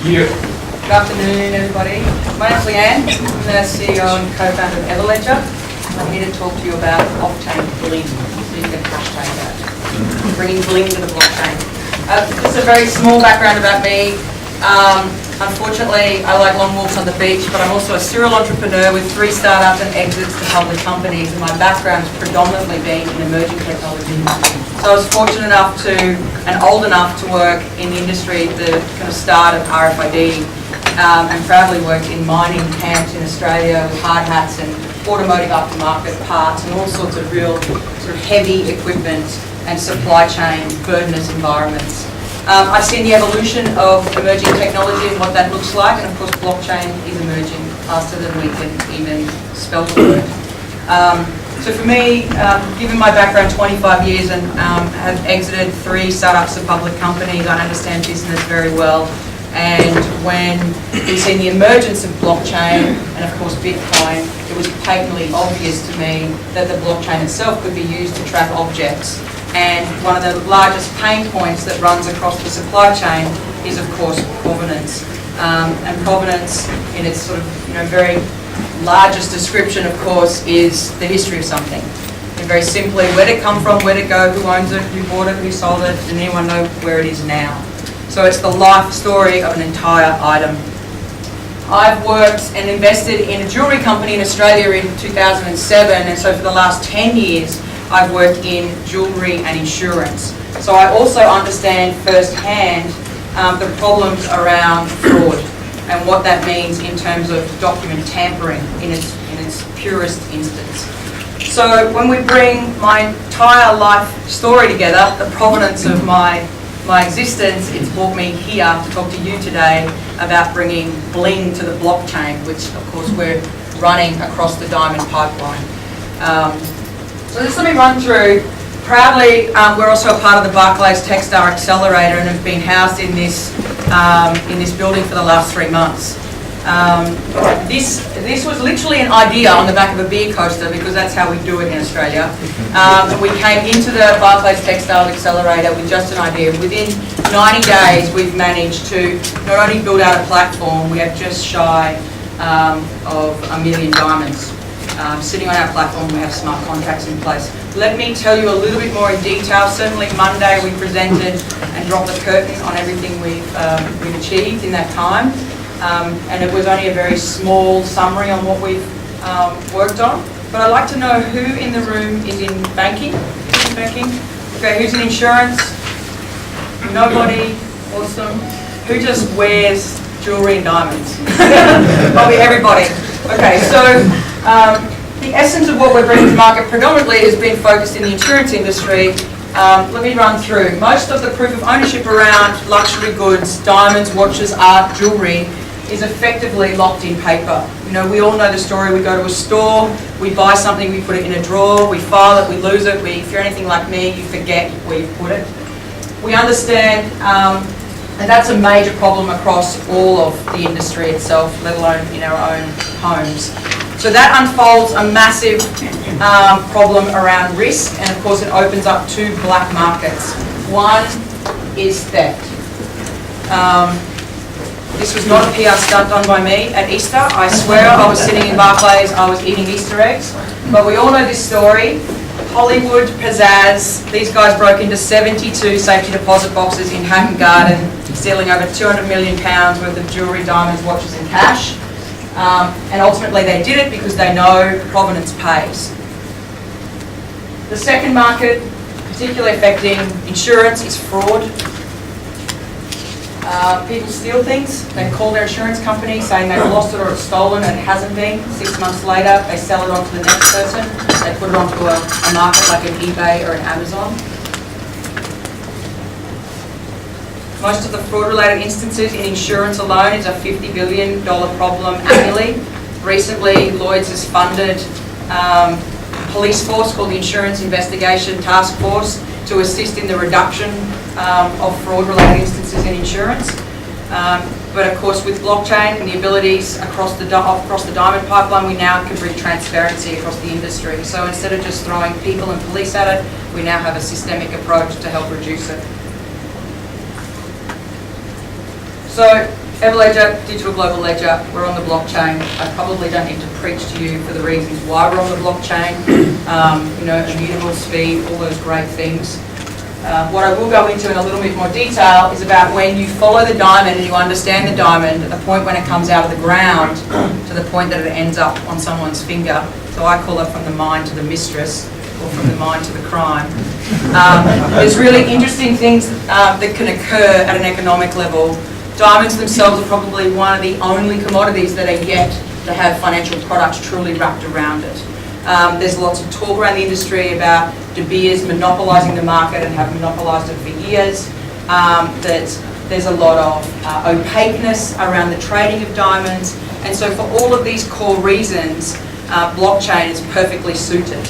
Here. Good afternoon, everybody. My name's Leanne. I'm the CEO and co-founder of Everledger. I'm here to talk to you about blockchain bling. So you can hashtag that. Bringing bling to the blockchain. Just a very small background about me. Unfortunately, I like long walks on the beach, but I'm also a serial entrepreneur with 3 startups and exits to public companies, and my background has predominantly been in emerging technology. So I was fortunate enough and old enough to work in the industry at the kind of start of RFID, and proudly worked in mining camps in Australia with hard hats and automotive aftermarket parts and all sorts of real sort of heavy equipment and supply chain burdenous environments. I've seen the evolution of emerging technology and what that looks like, and of course blockchain is emerging faster than we can even spell the word. So for me, given my background, 25 years, and have exited 3 startups to public companies, I understand business very well. And when we've seen the emergence of blockchain and of course Bitcoin, it was patently obvious to me that the blockchain itself could be used to track objects. And one of the largest pain points that runs across the supply chain is, of course, provenance. And provenance, in its sort of very largest description, of course, is the history of something. And very simply, where did it come from, where did it go, who owns it, who bought it, who sold it, and anyone know where it is now? So it's the life story of an entire item. I've worked and invested in a jewellery company in Australia in 2007, and so for the last 10 years, I've worked in jewellery and insurance. So I also understand firsthand the problems around fraud and what that means in terms of document tampering in its purest instance. So when we bring my entire life story together, the provenance of my existence, it's brought me here to talk to you today about bringing bling to the blockchain, which of course we're running across the diamond pipeline. So just let me run through. Proudly, we're also a part of the Barclays Techstar Accelerator and have been housed in this building for the last 3 months. This was literally an idea on the back of a beer coaster, because that's how we do it in Australia. We came into the Barclays Techstar Accelerator with just an idea. Within 90 days, we've managed to not only build out a platform, we have just shy of 1 million diamonds. Sitting on our platform, we have smart contracts in place. Let me tell you a little bit more in detail. Certainly Monday we presented and dropped the curtain on everything we've achieved in that time. And it was only a very small summary on what we've worked on. But I'd like to know who in the room is in banking. Who's in banking? Okay, who's in insurance? Nobody. Awesome. Who just wears jewellery and diamonds? Probably everybody. Okay, so the essence of what we're bringing to market predominantly has been focused in the insurance industry. Let me run through. Most of the proof of ownership around luxury goods, diamonds, watches, art, jewellery is effectively locked in paper. We all know the story. We go to a store, we buy something, we put it in a drawer, we file it, we lose it. If you're anything like me, you forget where you put it. We understand, and that's a major problem across all of the industry itself, let alone in our own homes. So that unfolds a massive problem around risk, and of course it opens up 2 black markets. One is theft. This was not a PR stunt done by me at Easter. I swear I was sitting in Barclays, I was eating Easter eggs. But we all know this story. Hollywood, pizzazz, these guys broke into 72 safety deposit boxes in Hatton Garden, stealing over £200 million worth of jewellery, diamonds, watches and cash. And ultimately they did it because they know provenance pays. The second market, particularly affecting insurance, is fraud. People steal things, they call their insurance company saying they've lost it or it's stolen and it hasn't been. 6 months later, they sell it on to the next person. They put it onto a market like an eBay or an Amazon. Most of the fraud-related instances in insurance alone is a $50 billion problem annually. Recently, Lloyd's has funded a police force called the Insurance Investigation Task Force to assist in the reduction of fraud-related instances in insurance. But of course, with blockchain and the abilities across the diamond pipeline, we now can bring transparency across the industry. So instead of just throwing people and police at it, we now have a systemic approach to help reduce it. So Everledger, digital global ledger, we're on the blockchain. I probably don't need to preach to you for the reasons why we're on the blockchain. Immutable speed, all those great things. What I will go into in a little bit more detail is about when you follow the diamond and you understand the diamond, at the point when it comes out of the ground to the point that it ends up on someone's finger. So I call it from the mine to the mistress, or from the mine to the crime. There's really interesting things that can occur at an economic level. Diamonds themselves are probably one of the only commodities that are yet to have financial products truly wrapped around it. There's lots of talk around the industry about De Beers monopolising the market and have monopolised it for years. That there's a lot of opaqueness around the trading of diamonds. And so for all of these core reasons, blockchain is perfectly suited.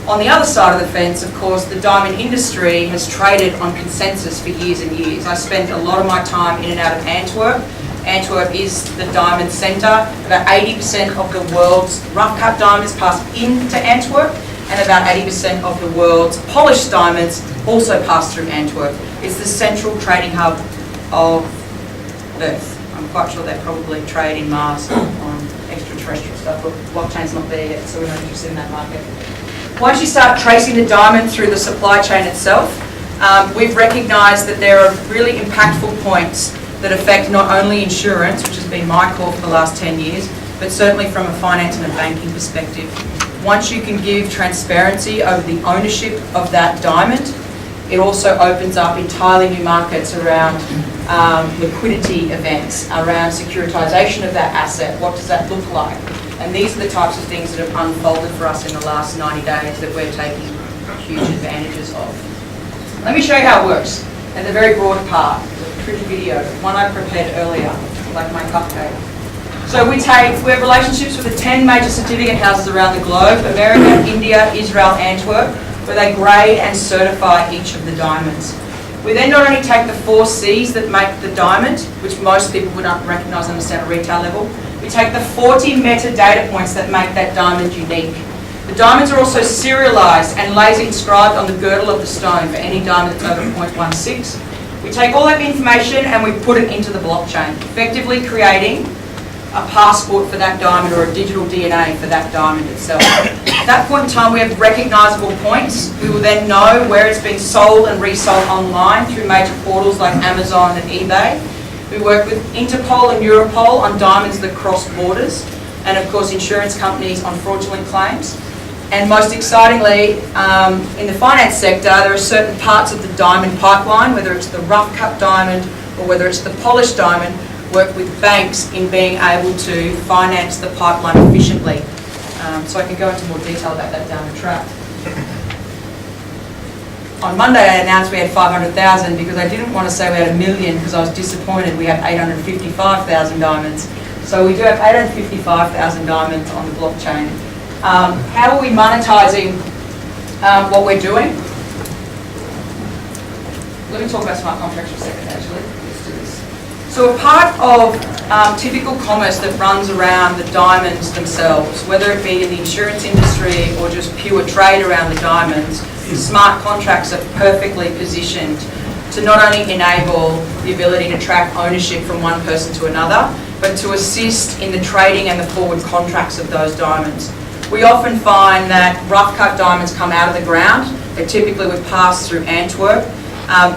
On the other side of the fence, of course, the diamond industry has traded on consensus for years and years. I spent a lot of my time in and out of Antwerp. Antwerp is the diamond centre. About 80% of the world's rough-cut diamonds pass into Antwerp, and about 80% of the world's polished diamonds also pass through Antwerp. It's the central trading hub of Earth. I'm quite sure they probably trade in Mars on extraterrestrial stuff, but blockchain's not there yet, so we're not interested in that market. Once you start tracing the diamond through the supply chain itself, we've recognised that there are really impactful points that affect not only insurance, which has been my core for the last 10 years, but certainly from a finance and a banking perspective. Once you can give transparency over the ownership of that diamond, it also opens up entirely new markets around liquidity events, around securitization of that asset. What does that look like? And these are the types of things that have unfolded for us in the last 90 days that we're taking huge advantages of. Let me show you how it works at the very broad part. A pretty video, one I prepared earlier, like my cupcake. So we have relationships with the 10 major certificate houses around the globe: America, India, Israel, Antwerp, where they grade and certify each of the diamonds. We then not only take the 4 C's that make the diamond, which most people would not recognise and understand at a retail level, we take the 40 metadata points that make that diamond unique. The diamonds are also serialised and laser inscribed on the girdle of the stone for any diamond that's over 0.16. We take all that information and we put it into the blockchain, effectively creating a passport for that diamond, or a digital DNA for that diamond itself. At that point in time, we have recognisable points. We will then know where it's been sold and resold online through major portals like Amazon and eBay. We work with Interpol and Europol on diamonds that cross borders, and of course insurance companies on fraudulent claims. And most excitingly, in the finance sector, there are certain parts of the diamond pipeline, whether it's the rough cut diamond or whether it's the polished diamond, work with banks in being able to finance the pipeline efficiently. So I can go into more detail about that down the track. On Monday I announced we had 500,000 because I didn't want to say we had 1 million because I was disappointed we had 855,000 diamonds. So we do have 855,000 diamonds on the blockchain. How are we monetising what we're doing? Let me talk about smart contracts for a second actually. Let's do this. So a part of typical commerce that runs around the diamonds themselves, whether it be in the insurance industry or just pure trade around the diamonds, smart contracts are perfectly positioned to not only enable the ability to track ownership from one person to another, but to assist in the trading and the forward contracts of those diamonds. We often find that rough cut diamonds come out of the ground. They typically would pass through Antwerp.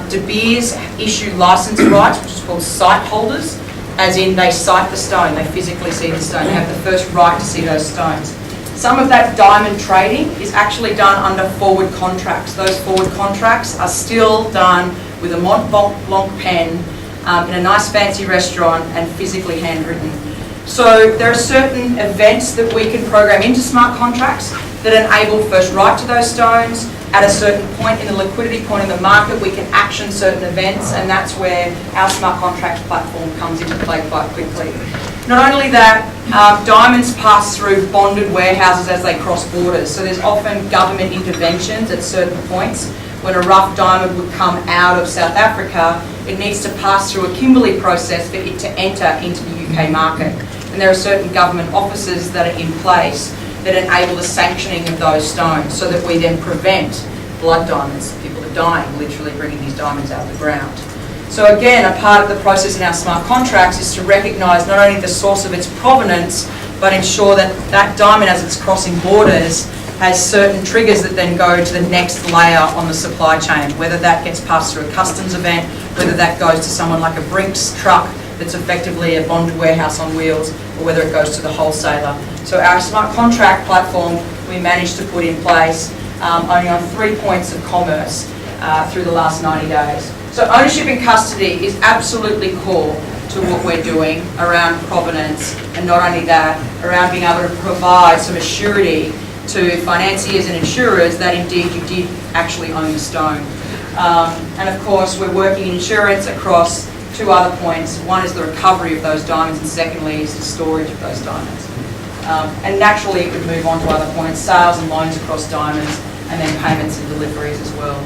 De Beers issue license rights, which is called site holders, as in they site the stone, they physically see the stone, they have the first right to see those stones. Some of that diamond trading is actually done under forward contracts. Those forward contracts are still done with a Mont Blanc pen in a nice fancy restaurant and physically handwritten. So there are certain events that we can program into smart contracts that enable first right to those stones. At a certain point in the liquidity point in the market, we can action certain events, and that's where our smart contracts platform comes into play quite quickly. Not only that, diamonds pass through bonded warehouses as they cross borders, so there's often government interventions at certain points. When a rough diamond would come out of South Africa, it needs to pass through a Kimberley process for it to enter into the UK market. And there are certain government offices that are in place that enable the sanctioning of those stones so that we then prevent blood diamonds. People are dying, literally bringing these diamonds out of the ground. So again, a part of the process in our smart contracts is to recognise not only the source of its provenance, but ensure that that diamond, as it's crossing borders, has certain triggers that then go to the next layer on the supply chain, whether that gets passed through a customs event, whether that goes to someone like a Brinks truck that's effectively a bonded warehouse on wheels, or whether it goes to the wholesaler. So our smart contract platform we managed to put in place only on 3 points of commerce through the last 90 days. So ownership and custody is absolutely core to what we're doing around provenance, and not only that, around being able to provide some assurity to financiers and insurers that indeed you did actually own the stone. And of course we're working in insurance across 2 other points. One is the recovery of those diamonds, and secondly is the storage of those diamonds. And naturally it would move on to other points, sales and loans across diamonds, and then payments and deliveries as well.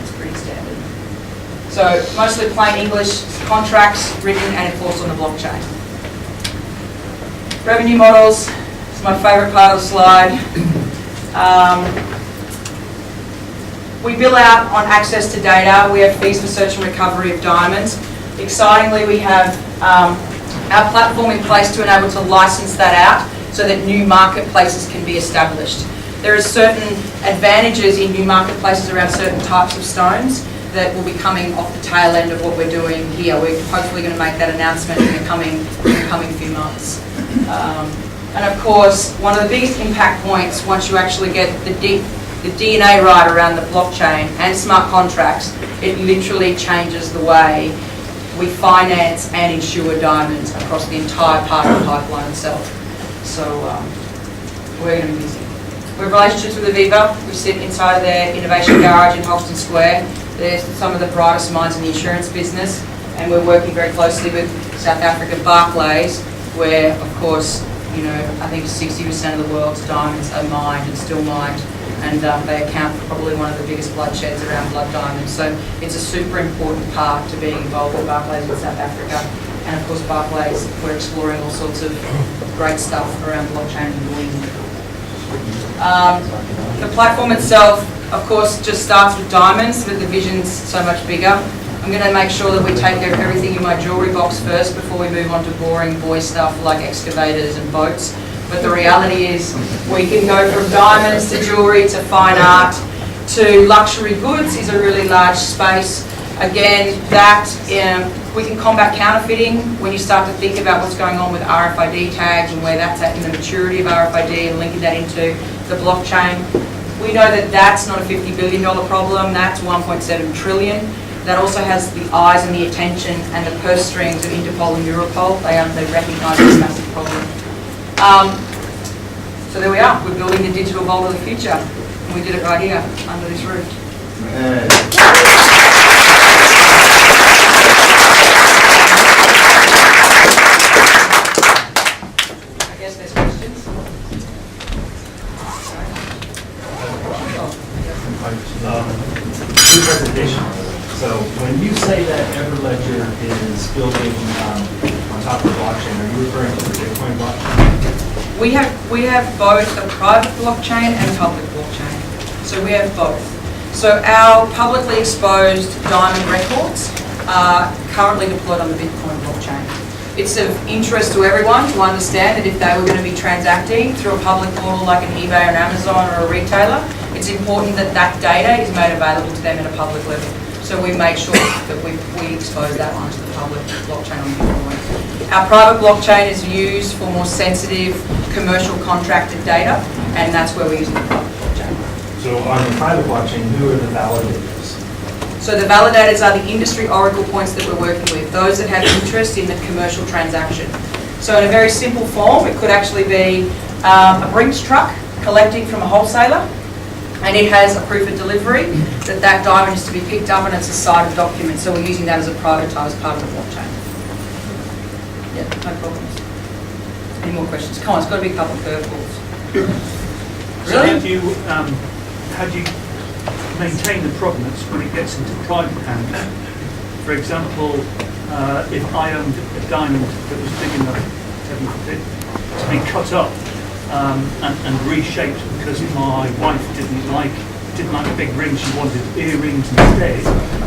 It's pretty standard. So mostly plain English contracts written and enforced on the blockchain. Revenue models. My favourite part of the slide. We bill out on access to data. We have fees for search and recovery of diamonds. Excitingly, we have our platform in place to enable to license that out so that new marketplaces can be established. There are certain advantages in new marketplaces around certain types of stones that will be coming off the tail end of what we're doing here. We're hopefully going to make that announcement in the coming few months. And of course, one of the biggest impact points once you actually get the DNA right around the blockchain and smart contracts, it literally changes the way we finance and insure diamonds across the entire part of the pipeline itself. So we're going to be busy. We have relationships with Aviva. We sit inside of their innovation garage in Hoxton Square. They're some of the brightest minds in the insurance business, and we're working very closely with South Africa Barclays, where of course, you know, I think 60% of the world's diamonds are mined and still mined, and they account for probably one of the biggest bloodsheds around blood diamonds. So it's a super important part to being involved with Barclays in South Africa. And of course Barclays, we're exploring all sorts of great stuff around blockchain and bullion. The platform itself, of course, just starts with diamonds, but the vision's so much bigger. I'm going to make sure that we take care of everything in my jewellery box first before we move on to boring boy stuff like excavators and boats. But the reality is we can go from diamonds to jewellery to fine art to luxury goods is a really large space. Again, that we can combat counterfeiting when you start to think about what's going on with RFID tags and where that's at in the maturity of RFID and linking that into the blockchain. We know that that's not a $50 billion problem, that's 1.7 trillion. That also has the eyes and the attention and the purse strings of Interpol and Europol. They recognise this massive problem. So there we are. We're building the digital vault of the future. And we did it right here, under this roof. I guess there's questions. Good presentation. So when you say that Everledger is building on top of the blockchain, are you referring to the Bitcoin blockchain? We have both a private blockchain and public blockchain. So we have both. So our publicly exposed diamond records are currently deployed on the Bitcoin blockchain. It's of interest to everyone to understand that if they were going to be transacting through a public portal like an eBay or an Amazon or a retailer, it's important that that data is made available to them at a public level. So we make sure that we expose that onto the public blockchain on Bitcoin. Our private blockchain is used for more sensitive commercial contracted data, and that's where we're using the private blockchain. So on the private blockchain, who are the validators? So the validators are the industry oracle points that we're working with, those that have interest in the commercial transaction. So in a very simple form, it could actually be a Brinks truck collecting from a wholesaler, and it has a proof of delivery that that diamond is to be picked up and it's a cited document. So we're using that as a privatised part of the blockchain. Yeah, no problems. Any more questions? Come on, it's got to be a couple of curveballs. Really? So how do you maintain the provenance when it gets into private hands? For example, if I owned a diamond that was big enough to be cut up and reshaped because my wife didn't like didn't like big rings, she wanted earrings instead,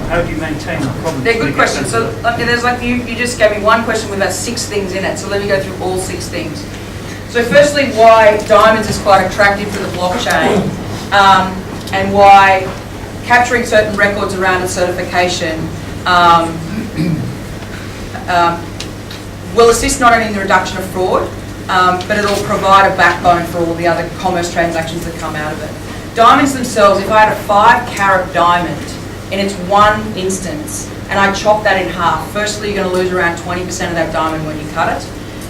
how do you maintain the provenance? They're good questions. So there's like you just gave me one question with about 6 things in it. So let me go through all 6 things. So firstly, why diamonds is quite attractive to the blockchain, and why capturing certain records around a certification will assist not only in the reduction of fraud, but it'll provide a backbone for all the other commerce transactions that come out of it. Diamonds themselves, if I had a 5-carat diamond in its one instance, and I chop that in half, firstly you're going to lose around 20% of that diamond when you cut it,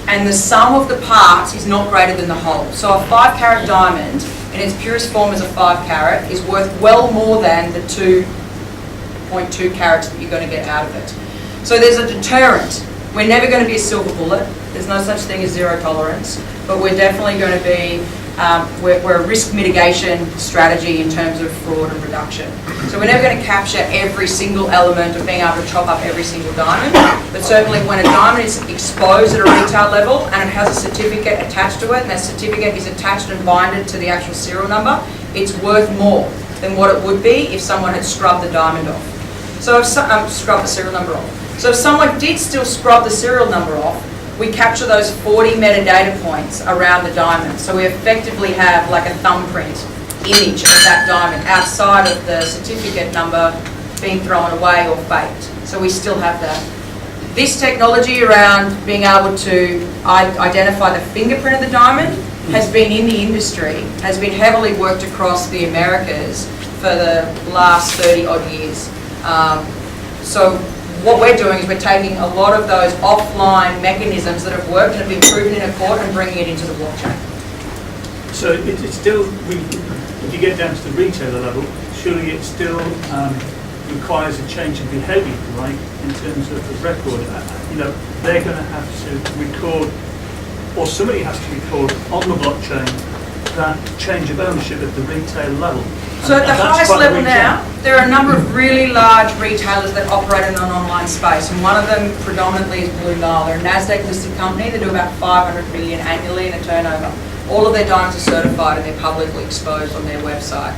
and the sum of the parts is not greater than the whole. So a 5-carat diamond, in its purest form as a 5-carat, is worth well more than the 2.2 carats that you're going to get out of it. So there's a deterrent. We're never going to be a silver bullet. There's no such thing as zero tolerance, but we're definitely going to be, we're a risk mitigation strategy in terms of fraud and reduction. So we're never going to capture every single element of being able to chop up every single diamond, but certainly when a diamond is exposed at a retail level and it has a certificate attached to it, and that certificate is attached and binded to the actual serial number, it's worth more than what it would be if someone had scrubbed the diamond off. So if scrubbed the serial number off. So if someone did still scrub the serial number off, we capture those 40 metadata points around the diamond. So we effectively have like a thumbprint image of that diamond outside of the certificate number being thrown away or faked. So we still have that. This technology around being able to identify the fingerprint of the diamond has been in the industry, has been heavily worked across the Americas for the last 30 odd years. So what we're doing is we're taking a lot of those offline mechanisms that have worked and have been proven in a court and bringing it into the blockchain. So it's still, if you get down to the retailer level, surely it still requires a change of behaviour, right, in terms of the record. You know, they're going to have to record, or somebody has to record on the blockchain that change of ownership at the retail level. So at the highest level now, there are a number of really large retailers that operate in an online space, and one of them predominantly is Blue Nile. They're a NASDAQ-listed company. They do about 500 million annually in a turnover. All of their diamonds are certified and they're publicly exposed on their website.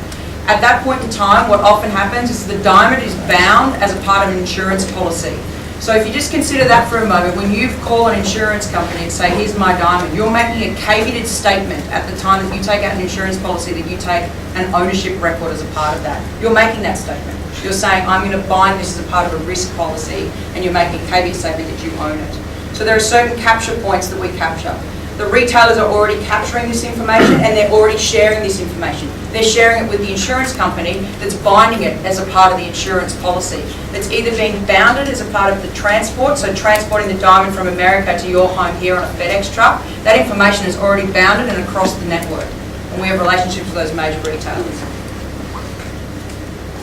At that point in time, what often happens is the diamond is bound as a part of an insurance policy. So if you just consider that for a moment, when you call an insurance company and say, here's my diamond, you're making a caveated statement at the time that you take out an insurance policy that you take an ownership record as a part of that. You're making that statement. You're saying, I'm going to bind this as a part of a risk policy, and you're making a caveat statement that you own it. So there are certain capture points that we capture. The retailers are already capturing this information and they're already sharing this information. They're sharing it with the insurance company that's binding it as a part of the insurance policy. That's either being bounded as a part of the transport, so transporting the diamond from America to your home here on a FedEx truck. That information is already bounded and across the network. And we have relationships with those major retailers.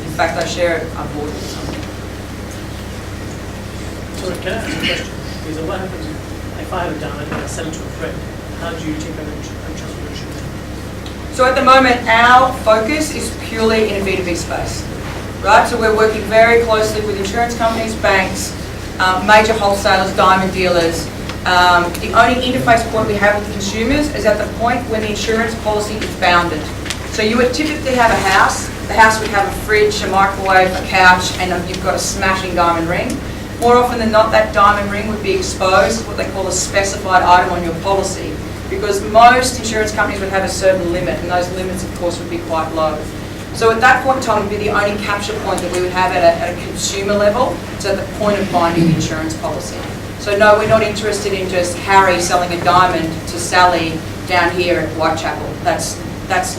In fact, I share it, I bought it with something. Sorry, can I ask a question? Because what happens if I have a diamond and I sell it to a friend? How do you take ownership and transfer ownership? So at the moment, our focus is purely in a B2B space, right? So we're working very closely with insurance companies, banks, major wholesalers, diamond dealers. The only interface point we have with consumers is at the point when the insurance policy is bounded. So you would typically have a house. The house would have a fridge, a microwave, a couch, and you've got a smashing diamond ring. More often than not, that diamond ring would be exposed, what they call a specified item on your policy, because most insurance companies would have a certain limit, and those limits, of course, would be quite low. So at that point in time, it would be the only capture point that we would have at a consumer level, so at the point of binding the insurance policy. So no, we're not interested in just Harry selling a diamond to Sally down here at Whitechapel. That's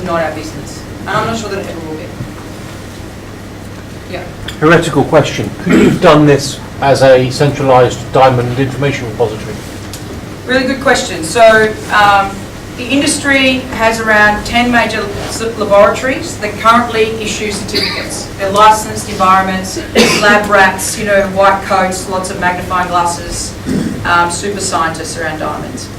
not our business. And I'm not sure that it ever will be. Yeah. Heretical question. Could you have done this as a centralised diamond information repository? Really good question. So the industry has around 10 major laboratories that currently issue certificates. They're licensed environments, lab rats, white coats, lots of magnifying glasses, super scientists around diamonds.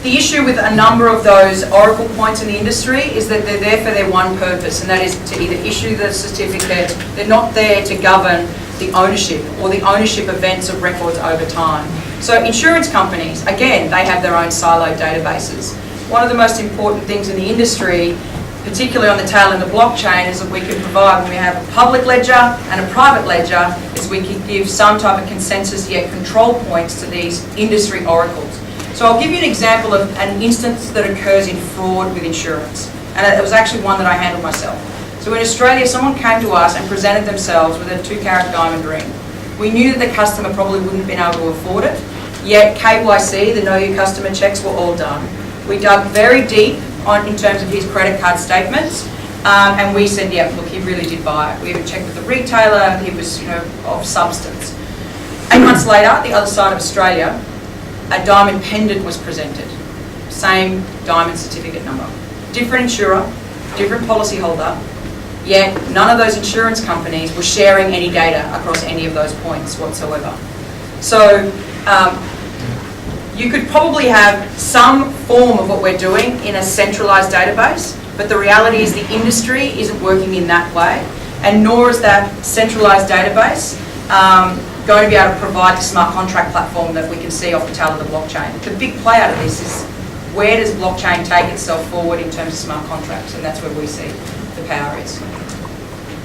The issue with a number of those oracle points in the industry is that they're there for their one purpose, and that is to either issue the certificate. They're not there to govern the ownership or the ownership events of records over time. So insurance companies, again, they have their own siloed databases. one of the most important things in the industry, particularly on the tail end of blockchain, is that we can provide, when we have a public ledger and a private ledger, is we can give some type of consensus yet control points to these industry oracles. So I'll give you an example of an instance that occurs in fraud with insurance. And it was actually one that I handled myself. So in Australia, someone came to us and presented themselves with a 2-carat diamond ring. We knew that the customer probably wouldn't have been able to afford it, yet KYC, the Know Your Customer checks, were all done. We dug very deep in terms of his credit card statements, and we said, yeah, look, he really did buy it. We even checked with the retailer, he was, of substance. 8 months later, the other side of Australia, a diamond pendant was presented. Same diamond certificate number. Different insurer, different policyholder, yet none of those insurance companies were sharing any data across any of those points whatsoever. So you could probably have some form of what we're doing in a centralised database, but the reality is the industry isn't working in that way, and nor is that centralised database going to be able to provide the smart contract platform that we can see off the tail of the blockchain. The big play out of this is, where does blockchain take itself forward in terms of smart contracts? And that's where we see the power is.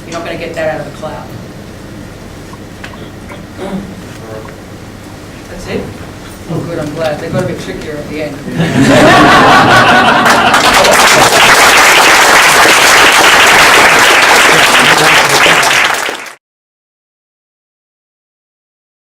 You're not going to get that out of the cloud. That's it? Oh good, I'm glad. They got a bit trickier at the end.